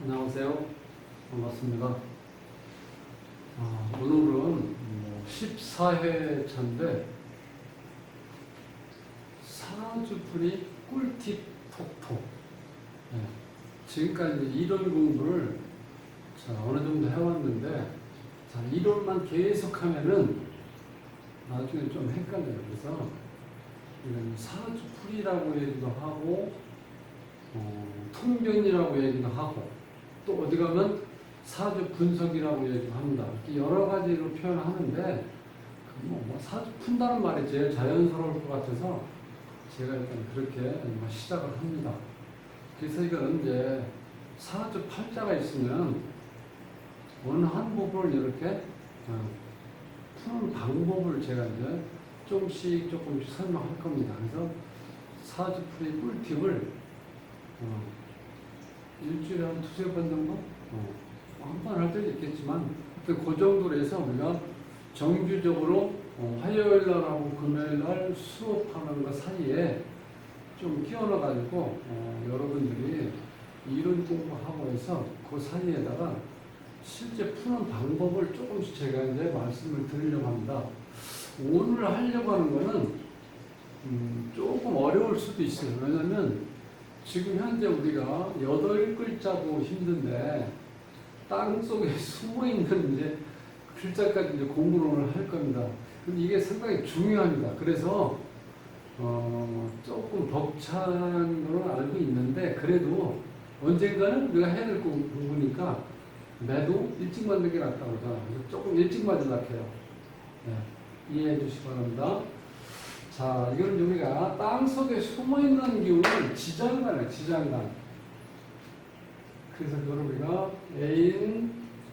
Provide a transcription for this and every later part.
안녕하세요. 반갑습니다. 오늘은 14회 차인데 사주풀이 꿀팁 톡톡. 지금까지 이론 공부를 어느 정도 해왔는데 이론만 계속하면은 나중에 좀 헷갈려요. 그래서 이런 사주풀이라고 얘기도 하고 통변이라고 얘기도 하고 또 어디 가면 사주 분석이라고 얘기도 합니다. 이렇게 여러 가지로 표현하는데 사주 푼다는 말이 제일 자연스러울 것 같아서 제가 일단 그렇게 시작을 합니다. 그래서 이거는 이제 사주 팔자가 있으면 어느 한 부분을 이렇게 푸는 방법을 제가 이제 조금씩 설명할 겁니다. 그래서 사주풀이 꿀팁을 일주일에 한 두세 번 정도? 한 번 할 때도 있겠지만, 그 정도로 해서 우리가 정규적으로 화요일 날하고 금요일 날 수업하는 것 사이에 좀 끼워넣어가지고, 여러분들이 이론 공부하고 해서 그 사이에다가 실제 푸는 방법을 조금씩 제가 이제 말씀을 드리려고 합니다. 오늘 하려고 하는 거는 조금 어려울 수도 있어요. 왜냐면 지금 현재 우리가 8글자도 힘든데 땅속에 숨어있는 이제 글자까지 이제 공부를 오늘 할 겁니다. 근데 이게 상당히 중요합니다. 그래서 조금 벅찬 거는 알고 있는데 그래도 언젠가는 우리가 해야 될 공부니까 매도 일찍 만든 게 낫다고 그러잖아요. 그래서 조금 일찍 맞으려고 해요. 이해해 주시기 바랍니다. 자, 이건 우리가 땅 속에 숨어있는 기운을 지장간이에요, 지장간. 그래서 그걸 우리가 애인,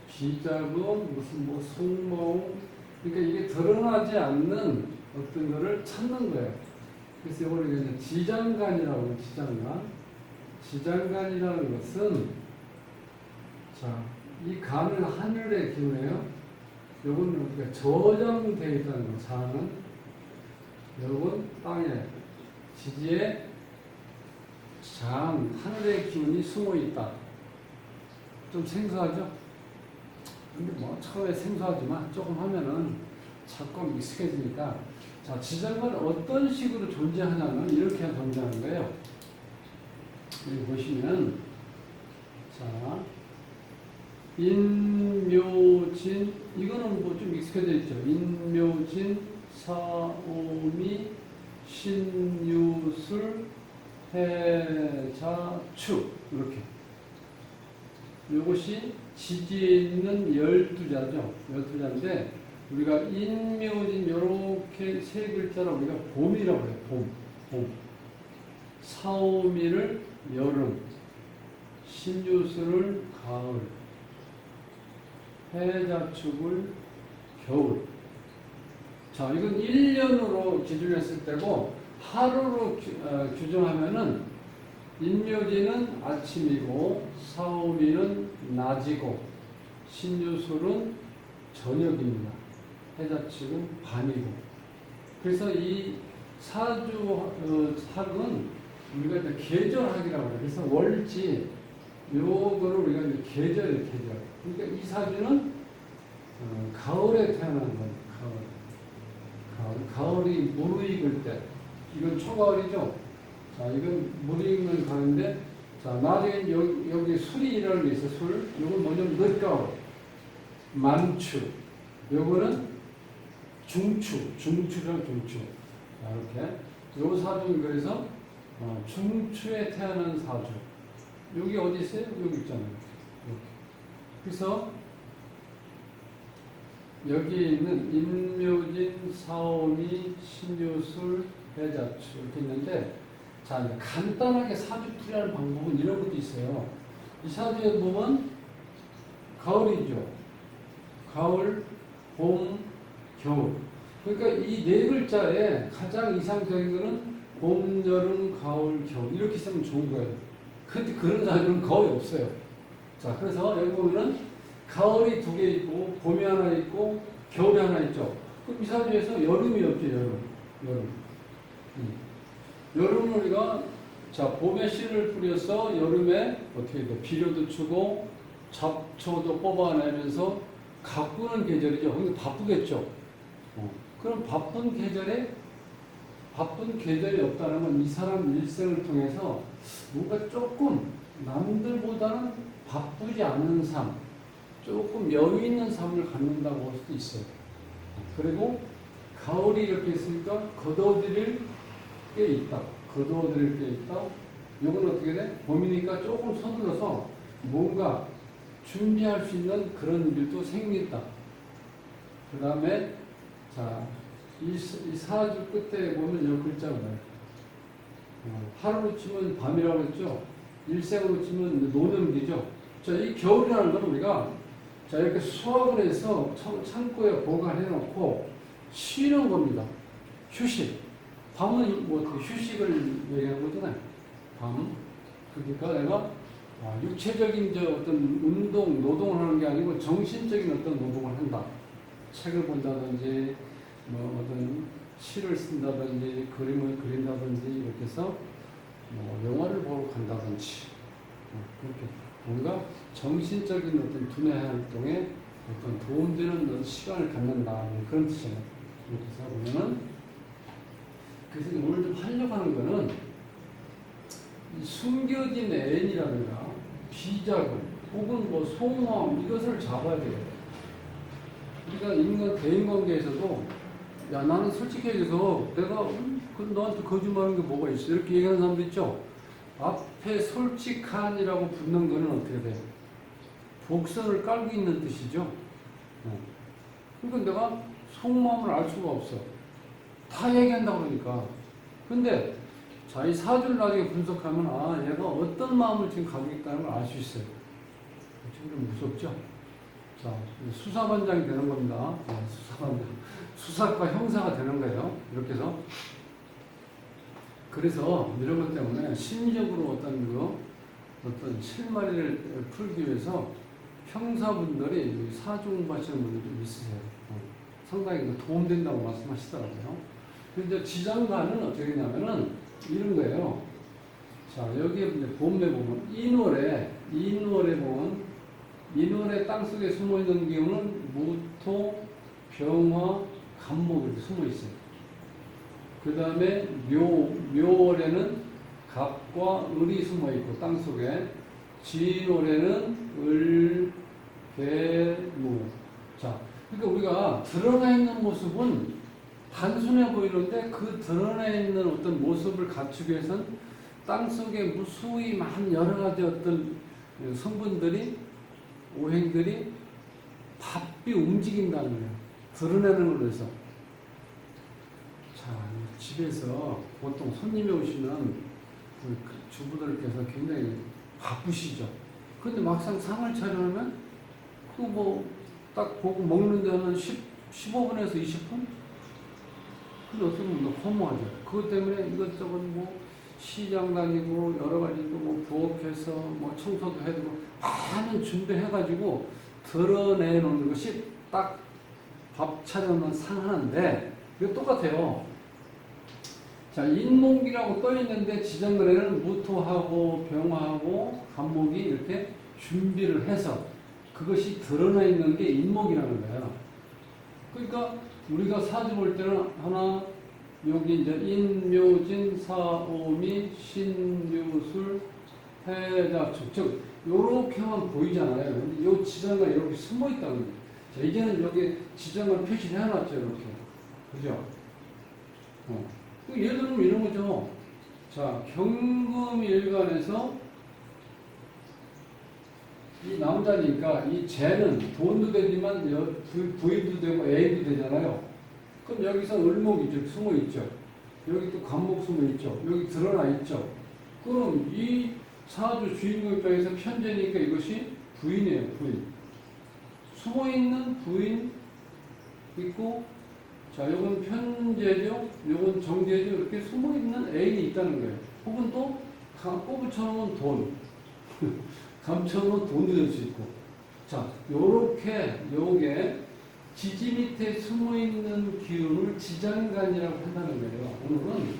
비자금, 무슨 속몽, 그러니까 이게 드러나지 않는 어떤 거를 찾는 거예요. 그래서 이걸 이제 지장간이라고 해요, 지장간. 지장간이라는 것은, 자, 이 간은 하늘의 기운이에요. 요건 우리가 저장되어 있다는 거예요, 자는. 여러분, 땅에, 지지에 장, 하늘의 기운이 숨어 있다. 좀 생소하죠? 근데 처음에 생소하지만 조금 하면은 자꾸 익숙해지니까. 자, 지장은 어떤 식으로 존재하냐면 이렇게 존재하는 거예요. 여기 보시면, 자, 인묘진, 이거는 좀 익숙해져 있죠. 인묘진, 사오미, 신유술, 해자축 이렇게. 이것이 지지에 있는 12자죠. 12자인데 우리가 인묘진 이렇게 세 글자를 우리가 봄이라고 해요. 봄. 사오미를 여름, 신유술을 가을, 해자축을 겨울. 자, 이건 1년으로 기준했을 때고, 하루로 규정하면은, 인묘지는 아침이고, 사오미는 낮이고, 신유술은 저녁입니다. 해자축은 밤이고. 그래서 이 사주학은 우리가 이제 계절학이라고 해요. 그래서 월지, 요거를 우리가 이제 계절. 그러니까 이 사주는 가을에 태어난 거예요. 가을이 무르익을 때, 이건 초가을이죠. 자, 이건 무르익는 가을인데, 자, 나중에 여기 술이라는 게 있어요. 술. 이건 뭐냐면 늦가을, 만추. 요거는 중추죠, 중추. 자, 이렇게. 요 사주는 그래서 중추에 태어난 사주. 여기 어디 있어요? 여기 있잖아요. 이렇게. 그래서 여기 있는 인묘진, 사오미, 신유술, 해자축 이렇게 있는데, 자, 이제 간단하게 사주풀이하는 방법은 이런 것도 있어요. 이 사주에 보면 가을이죠. 가을, 봄, 겨울. 그러니까 이 네 글자에 가장 이상적인 거는 봄, 여름, 가을, 겨울 이렇게 쓰면 좋은 거예요. 근데 그런 사주는 거의 없어요. 자, 그래서 여기 보면은 가을이 2개 있고, 봄이 하나 있고, 겨울이 하나 있죠. 그럼 이 사주에서 여름이 없죠, 여름. 여름은 우리가 자, 봄에 씨를 뿌려서 여름에 어떻게 돼? 비료도 주고 잡초도 뽑아내면서 가꾸는 계절이죠. 근데 바쁘겠죠. 그럼 바쁜 계절이 없다는 건 이 사람 일생을 통해서 뭔가 조금 남들보다는 바쁘지 않은 삶, 조금 여유 있는 삶을 갖는다고 할 수도 있어요. 그리고 가을이 이렇게 있으니까 걷어들일 게 있다. 걷어들일 게 있다. 이건 어떻게 돼? 봄이니까 조금 서둘러서 뭔가 준비할 수 있는 그런 일도 생긴다. 그 다음에 자, 이 사주 끝에 보면 이 글자가 나요. 하루로 치면 밤이라고 했죠. 일생으로 치면 노는 길이죠. 자, 이 겨울이라는 건 우리가 자, 이렇게 수확을 해서 창고에 보관해 놓고 쉬는 겁니다. 휴식. 밤은 뭐 어떻게 휴식을 얘기하는 거잖아요. 밤. 그러니까 내가 육체적인 어떤 운동, 노동을 하는 게 아니고 정신적인 어떤 노동을 한다. 책을 본다든지, 뭐 어떤 시를 쓴다든지, 그림을 그린다든지, 이렇게 해서 뭐 영화를 보러 간다든지, 그렇게 뭔가 정신적인 어떤 두뇌 활동에 어떤 도움되는 시간을 갖는다. 그런 뜻이에요. 이렇게 해서 보면은, 그래서 오늘 좀 하려고 하는 거는 이 숨겨진 애인이라든가 비자금 혹은 뭐 속마음 이것을 잡아야 돼요. 우리가 대인관계에서도 야 나는 솔직해져서 내가 너한테 거짓말하는 게 뭐가 있어 이렇게 얘기하는 사람도 있죠. 앞에 솔직한이라고 붙는 거는 어떻게 돼요? 복선을 깔고 있는 뜻이죠. 그러니까 내가 속마음을 알 수가 없어. 다 얘기한다고 그러니까. 근데 자, 이 사주를 나중에 분석하면 얘가 어떤 마음을 지금 가지고 있다는 걸 알 수 있어요. 지금 좀 무섭죠? 자, 수사반장이 되는 겁니다. 수사반장. 수사과 형사가 되는 거예요. 이렇게 해서. 그래서 이런 것 때문에 심리적으로 어떤 실마리를 풀기 위해서 형사분들이 사주 공부하시는 분들이 좀 있으세요. 상당히 도움된다고 말씀하시더라고요. 근데 지장간은 어떻게 되냐면은 이런 거예요. 자, 여기에 이제 봄에 보면 인월에 보면 인월의 땅속에 숨어 있는 기운은 무토, 병화, 간목 이렇게 숨어 있어요. 그 다음에 묘월에는 갑과 을이 숨어 있고 땅속에 진월에는 을, 개, 무. 자, 그러니까 우리가 드러나 있는 모습은 단순해 보이는데 그 드러나 있는 어떤 모습을 갖추기 위해서는 땅속에 무수히 많은 여러 가지 어떤 성분들이 오행들이 바삐 움직인다는 거예요. 드러내는 걸로 해서. 자, 집에서 보통 손님이 오시면 그 주부들께서 굉장히 바쁘시죠. 근데 막상 상을 차려놓으면 그 뭐 딱 보고 먹는 데는 15분에서 20분? 근데 어떻게 보면 허무하죠. 그것 때문에 이것저것 뭐 시장 다니고 여러 가지 또 뭐 부엌에서 뭐 청소도 해주고 많은 준비해가지고 드러내놓는 것이 딱 밥 차려놓은 상 하나인데 이거 똑같아요. 자, 인목이라고 떠있는데 지정거래는 무토하고 병화하고 간목이 이렇게 준비를 해서 그것이 드러나 있는 게 인목이라는 거예요. 그러니까 우리가 사주 볼 때는 하나, 여기 이제 인묘진, 사오미, 신유술, 해자축, 즉 요렇게만 보이잖아요. 근데 요 지정가 이렇게 숨어 있다는 거예요. 자, 이제는 여기 지정을 표시를 해놨죠, 이렇게. 그죠? 예를 들면 이런 거죠. 자, 경금일간에서 이 남자니까 이 재는 돈도 되지만 부인도 되고 애인도 되잖아요. 그럼 여기서 을목이 숨어 있죠. 여기 또 간목 숨어 있죠. 여기 드러나 있죠. 그럼 이 사주 주인공 입장에서 편제니까 이것이 부인이에요. 부인. 숨어 있는 부인 있고, 자, 요건 편제죠. 요건 정제죠. 이렇게 숨어 있는 애인이 있다는 거예요. 혹은 또 꼬부쳐놓은 돈. 감춰놓은 돈도 될 수 있고. 자, 요게 지지 밑에 숨어 있는 기운을 지장간이라고 한다는 거예요. 오늘은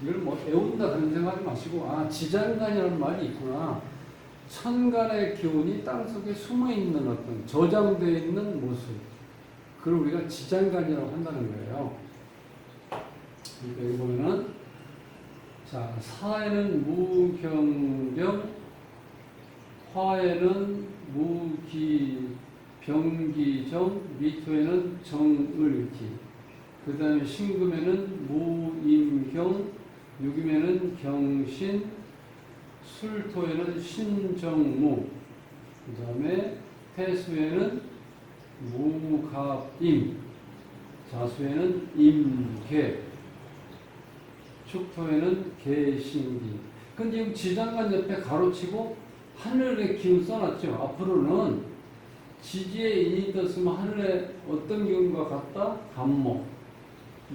이걸 뭐 애운다 그런 생각하지 마시고, 아, 지장간이라는 말이 있구나. 천간의 기운이 땅속에 숨어있는 어떤 저장되어 있는 모습. 그걸 우리가 지장간이라고 한다는 거예요. 그러니까 여기 보면은, 자, 사에는 무경병, 화에는 무기병기정, 미토에는 정을기, 그 다음에 신금에는 무임경, 육임에는 경신, 술토에는 신정무, 그 다음에 태수에는 무갑임, 자수에는 임계, 축토에는 개신기. 근데 지금 지장간 옆에 가로치고 하늘의 기운 써놨죠. 앞으로는 지지에 인이 떴으면 하늘에 어떤 기운과 같다? 간목.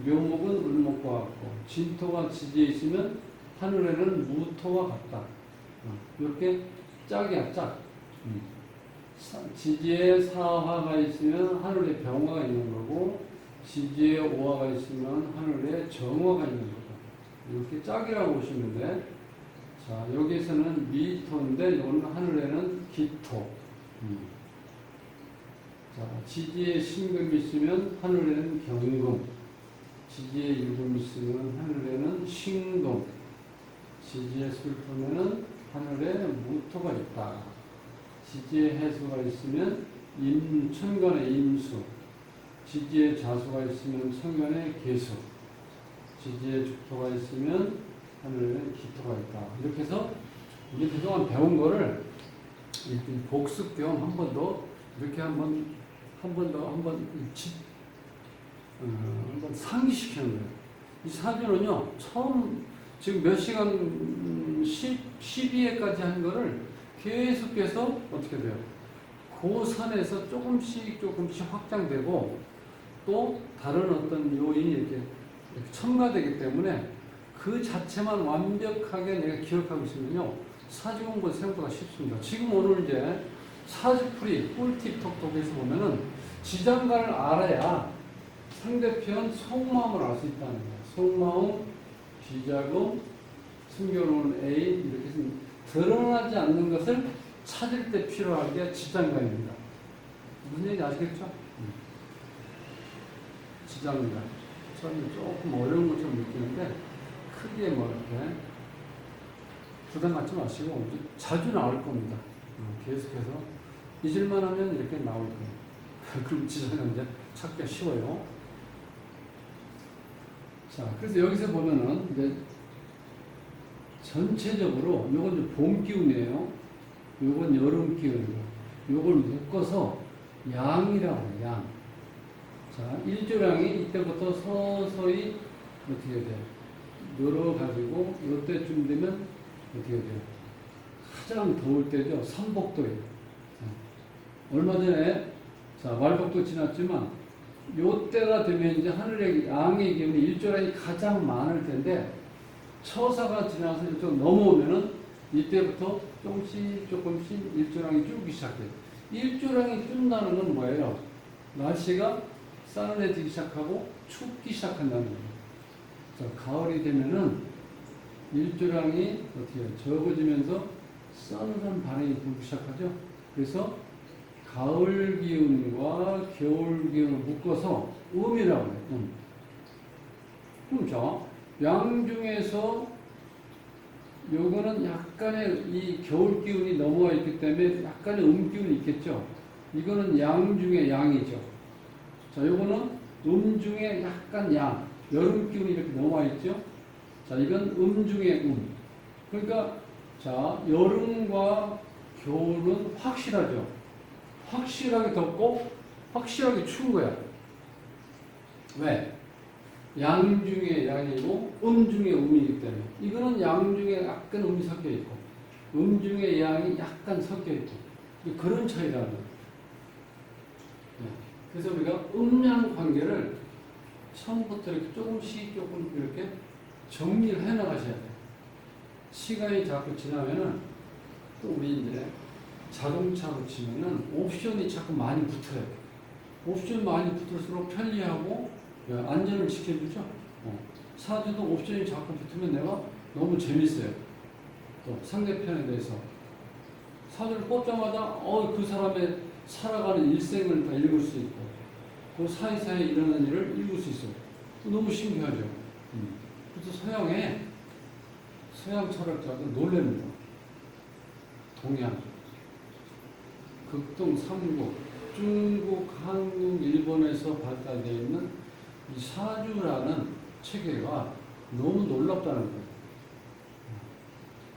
묘목은 을목과 같고, 진토가 지지에 있으면 하늘에는 무토와 같다. 이렇게 짝이야, 짝. 지지에 사화가 있으면 하늘에 병화가 있는 거고, 지지에 오화가 있으면 하늘에 정화가 있는 거다. 이렇게 짝이라고 보시면 돼. 자, 여기서는 미토인데, 이거는 하늘에는 기토. 자, 지지에 신금이 있으면 하늘에는 경금, 지지에 일금이 있으면 하늘에는 신금, 지지에 술토면은 하늘에 무토가 있다. 지지에 해수가 있으면 천간에 임수, 지지에 자수가 있으면 천간에 계수, 지지에 죽토가 있으면 하늘에는 기토가 있다. 이렇게 해서 이게 그동안 배운 거를 복습 겸 한 번 더 이렇게 한번 상기시키는 거예요. 이 사주는요, 처음 지금 몇 시간 12회까지 한 거를 계속해서 어떻게 돼요? 그 선에서 조금씩 확장되고, 또 다른 어떤 요인이 이렇게 첨가되기 때문에 그 자체만 완벽하게 내가 기억하고 있으면요, 사주 공부 생각보다 쉽습니다. 지금 오늘 이제 사주풀이 꿀팁 톡톡에서 보면은 지장간을 알아야 상대편 속마음을 알 수 있다는 거예요. 속마음, 비자금, 숨겨놓은 애인, 이렇게 해서 드러나지 않는 것을 찾을 때 필요한 게 지장간입니다. 무슨 얘기인지 아시겠죠? 지장간. 처음에 조금 어려운 것처럼 느끼는데, 크게 뭐 이렇게 부담 갖지 마시고 자주 나올 겁니다. 계속해서 잊을만 하면 이렇게 나올 거예요. 그럼 지장간 이제 찾기가 쉬워요. 자, 그래서 여기서 보면은 이제 전체적으로 요건 봄 기운이에요. 요건 여름 기운이고, 요걸 묶어서 양이라고 해요. 양. 자, 일조량이 이때부터 서서히 어떻게 돼요? 늘어가지고 이때쯤 되면 어떻게 돼요? 가장 더울 때죠. 삼복도예요. 얼마 전에 자, 말복도 지났지만 요때가 되면 이제 하늘의 양의 기운이 일조량이 가장 많을 텐데, 처사가 지나서 이쪽 넘어오면은 이때부터 조금씩 일조량이 줄기 시작해요. 일조량이 준다는 건 뭐예요? 날씨가 싸늘해지기 시작하고 춥기 시작한다는 거예요. 자, 가을이 되면은 일조량이 어떻게 해요? 적어지면서 서늘한 반응이 불기 시작하죠. 그래서 가을 기운과 겨울 기운을 묶어서 음이라고 해요. 그럼 자, 양 중에서 요거는 약간의 이 겨울 기운이 넘어와 있기 때문에 약간의 기운이 있겠죠. 이거는 양 중에 양이죠. 자, 요거는 중에 약간 양, 여름 기운이 이렇게 넘어와 있죠. 자, 이건 중에 그러니까 자, 여름과 겨울은 확실하죠. 확실하게 덥고 확실하게 추운 거야. 왜? 양 중에 양이고 중에 음이기 때문에. 이거는 양 중에 약간 음이 섞여 있고 중에 양이 약간 섞여 있고, 그런 차이라는 거예요. 그래서 우리가 음양 관계를 처음부터 이렇게 조금씩 이렇게 정리를 해 나가셔야 돼요. 시간이 자꾸 지나면은 또 우리 이제 자동차로 치면은 옵션이 자꾸 많이 붙어요. 옵션 많이 붙을수록 편리하고 안전을 지켜주죠. 사주도 옵션이 자꾸 붙으면 내가 너무 재밌어요. 또 상대편에 대해서 사주를 뽑자마자 그 사람의 살아가는 일생을 다 읽을 수 있고 그 사이사이에 일어나는 일을 읽을 수 있어요. 너무 신기하죠. 그래서 서양 철학자도 놀랍니다. 동양, 극동 3국, 중국, 한국, 일본에서 발달되어 있는 이 사주라는 체계가 너무 놀랍다는 거예요.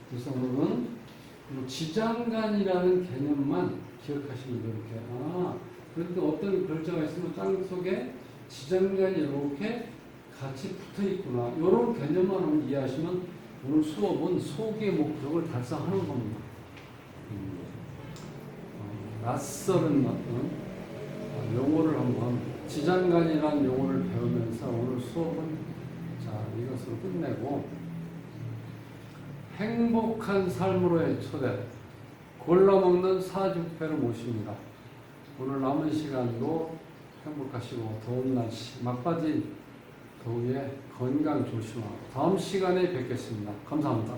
그래서 오늘은 지장간이라는 개념만 기억하시면 이렇게 그런데 어떤 글자가 있으면 땅 속에 지장간이 이렇게 같이 붙어 있구나. 이런 개념만 한번 이해하시면 오늘 수업은 소기의 목적을 달성하는 겁니다. 낯설은 어떤 용어를 한번 지장간이라는 용어를 배우면서 오늘 수업은 이것으로 끝내고 행복한 삶으로의 초대 골라먹는 사주패를 모십니다. 오늘 남은 시간도 행복하시고 더운 날씨 막바지 더위에 건강 조심하고 다음 시간에 뵙겠습니다. 감사합니다.